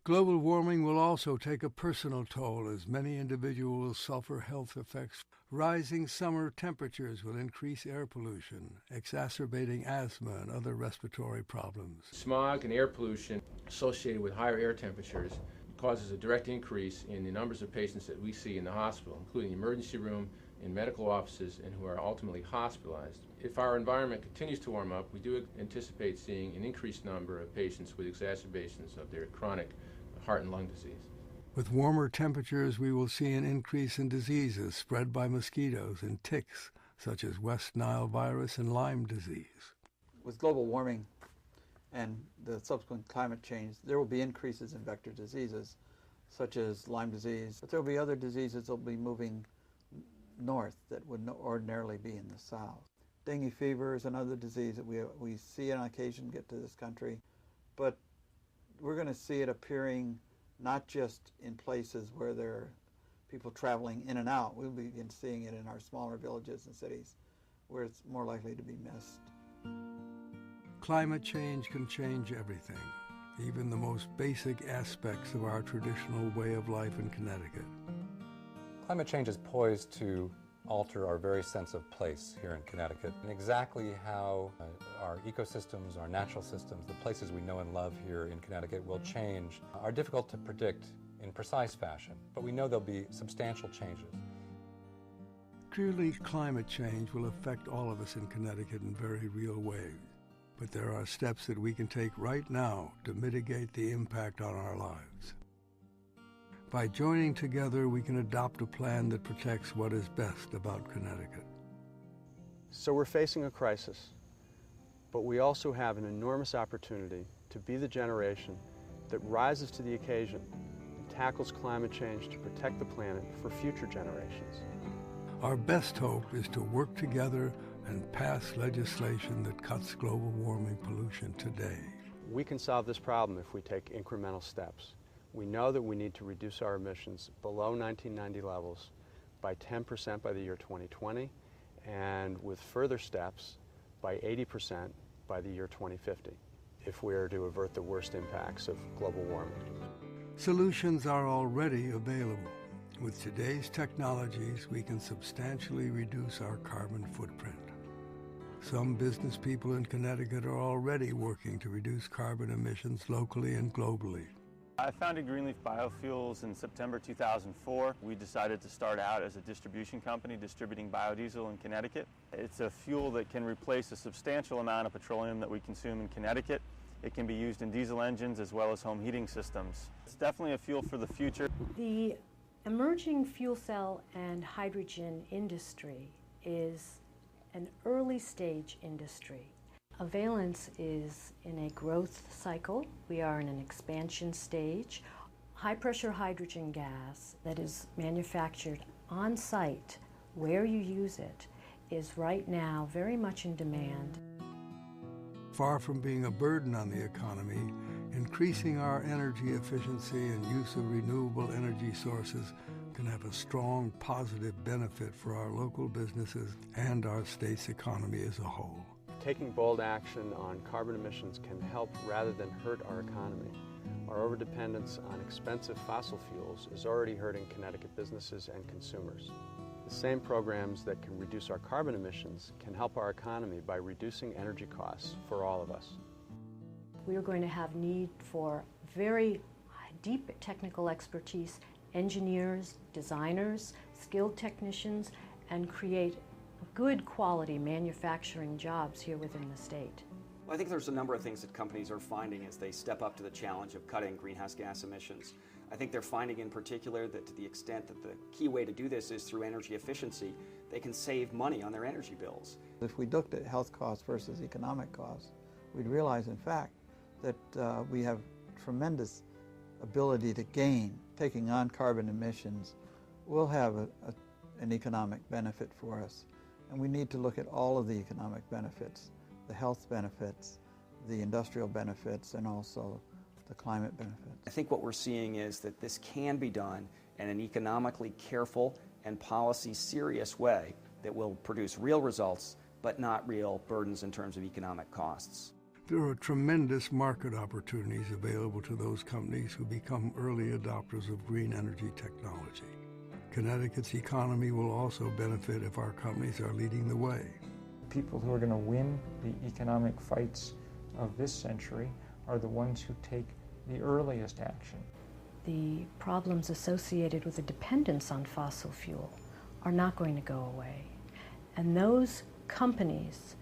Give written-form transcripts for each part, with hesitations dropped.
Global warming will also take a personal toll as many individuals suffer health effects. Rising summer temperatures will increase air pollution, exacerbating asthma and other respiratory problems. Smog and air pollution associated with higher air temperatures causes a direct increase in the numbers of patients that we see in the hospital, including the emergency room, in medical offices, and who are ultimately hospitalized. If our environment continues to warm up, we do anticipate seeing an increased number of patients with exacerbations of their chronic heart and lung disease. With warmer temperatures, we will see an increase in diseases spread by mosquitoes and ticks, such as West Nile virus and Lyme disease. With global warming and the subsequent climate change, there will be increases in vector diseases, such as Lyme disease, but there will be other diseases that will be moving north that would ordinarily be in the south. Dengue fever is another disease that we see on occasion get to this country, but we're going to see it appearing not just in places where there are people traveling in and out. We'll begin seeing it in our smaller villages and cities where it's more likely to be missed. Climate change can change everything, even the most basic aspects of our traditional way of life in Connecticut. Climate change is poised to alter our very sense of place here in Connecticut, and exactly how our ecosystems, our natural systems, the places we know and love here in Connecticut will change are difficult to predict in precise fashion, but we know there'll be substantial changes. Clearly, climate change will affect all of us in Connecticut in very real ways, but there are steps that we can take right now to mitigate the impact on our lives. By joining together, we can adopt a plan that protects what is best about Connecticut. So we're facing a crisis, but we also have an enormous opportunity to be the generation that rises to the occasion and tackles climate change to protect the planet for future generations. Our best hope is to work together and pass legislation that cuts global warming pollution today. We can solve this problem if we take incremental steps. We know that we need to reduce our emissions below 1990 levels by 10% by the year 2020, and with further steps by 80% by the year 2050, if we are to avert the worst impacts of global warming. Solutions are already available. With today's technologies, we can substantially reduce our carbon footprint. Some business people in Connecticut are already working to reduce carbon emissions locally and globally. I founded Greenleaf Biofuels in September 2004. We decided to start out as a distribution company distributing biodiesel in Connecticut. It's a fuel that can replace a substantial amount of petroleum that we consume in Connecticut. It can be used in diesel engines as well as home heating systems. It's definitely a fuel for the future. The emerging fuel cell and hydrogen industry is an early stage industry. Valence is in a growth cycle. We are in an expansion stage. High-pressure hydrogen gas that is manufactured on site where you use it is right now very much in demand. Far from being a burden on the economy, increasing our energy efficiency and use of renewable energy sources can have a strong positive benefit for our local businesses and our state's economy as a whole. Taking bold action on carbon emissions can help rather than hurt our economy. Our overdependence on expensive fossil fuels is already hurting Connecticut businesses and consumers. The same programs that can reduce our carbon emissions can help our economy by reducing energy costs for all of us. We are going to have need for very deep technical expertise, engineers, designers, skilled technicians, and create good quality manufacturing jobs here within the state. Well, I think there's a number of things that companies are finding as they step up to the challenge of cutting greenhouse gas emissions. I think they're finding in particular that to the extent that the key way to do this is through energy efficiency, they can save money on their energy bills. If we looked at health costs versus economic costs, we'd realize, in fact, that we have tremendous ability to gain. Taking on carbon emissions will have an economic benefit for us. And we need to look at all of the economic benefits, the health benefits, the industrial benefits, and also the climate benefits. I think what we're seeing is that this can be done in an economically careful and policy serious way that will produce real results, but not real burdens in terms of economic costs. There are tremendous market opportunities available to those companies who become early adopters of green energy technology. Connecticut's economy will also benefit if our companies are leading the way. People who are going to win the economic fights of this century are the ones who take the earliest action. The problems associated with the dependence on fossil fuel are not going to go away. And those companies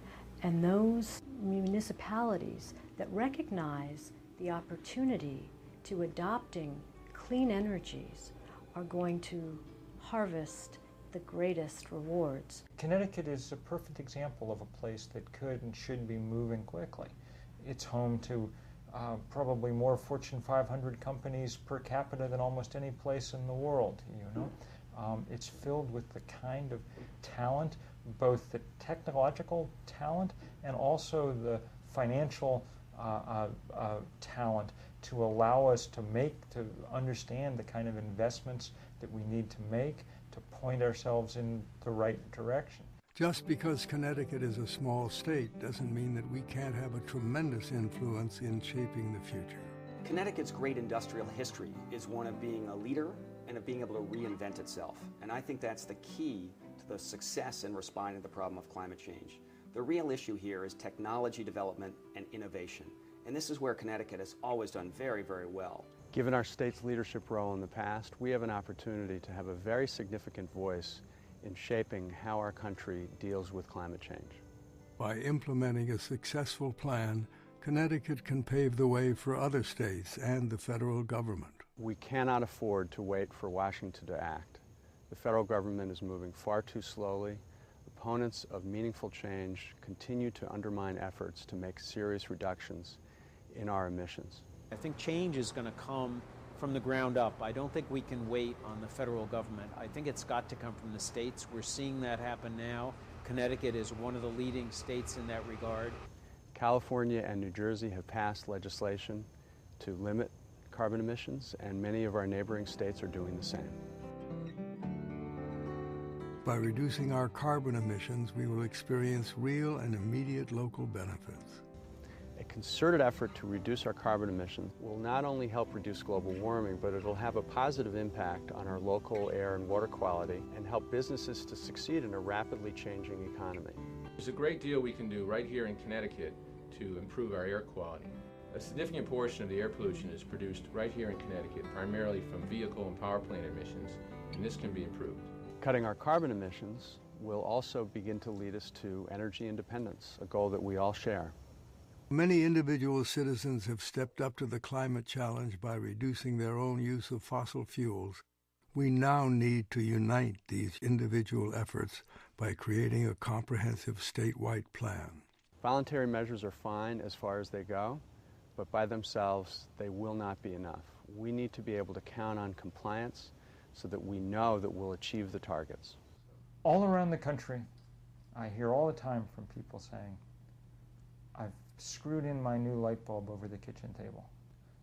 and those municipalities that recognize the opportunity to adopting clean energies are going to harvest the greatest rewards. Connecticut is a perfect example of a place that could and should be moving quickly. It's home to probably more Fortune 500 companies per capita than almost any place in the world, you know. It's filled with the kind of talent, both the technological talent and also the financial talent to allow us to understand the kind of investments that we need to make to point ourselves in the right direction. Just because Connecticut is a small state doesn't mean that we can't have a tremendous influence in shaping the future. Connecticut's great industrial history is one of being a leader and of being able to reinvent itself. And I think that's the key to the success in responding to the problem of climate change. The real issue here is technology development and innovation. And this is where Connecticut has always done very, very well. Given our state's leadership role in the past, we have an opportunity to have a very significant voice in shaping how our country deals with climate change. By implementing a successful plan, Connecticut can pave the way for other states and the federal government. We cannot afford to wait for Washington to act. The federal government is moving far too slowly. Opponents of meaningful change continue to undermine efforts to make serious reductions in our emissions. I think change is going to come from the ground up. I don't think we can wait on the federal government. I think it's got to come from the states. We're seeing that happen now. Connecticut is one of the leading states in that regard. California and New Jersey have passed legislation to limit carbon emissions, and many of our neighboring states are doing the same. By reducing our carbon emissions, we will experience real and immediate local benefits. A concerted effort to reduce our carbon emissions will not only help reduce global warming, but it'll have a positive impact on our local air and water quality and help businesses to succeed in a rapidly changing economy. There's a great deal we can do right here in Connecticut to improve our air quality. A significant portion of the air pollution is produced right here in Connecticut, primarily from vehicle and power plant emissions, and this can be improved. Cutting our carbon emissions will also begin to lead us to energy independence, a goal that we all share. Many individual citizens have stepped up to the climate challenge by reducing their own use of fossil fuels. We now need to unite these individual efforts by creating a comprehensive statewide plan. Voluntary measures are fine as far as they go, but by themselves, they will not be enough. We need to be able to count on compliance so that we know that we'll achieve the targets. All around the country, I hear all the time from people saying, I've screwed in my new light bulb over the kitchen table.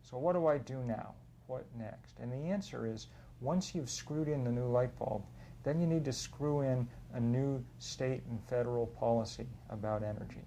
So what do I do now? What next? And the answer is, once you've screwed in the new light bulb, then you need to screw in a new state and federal policy about energy.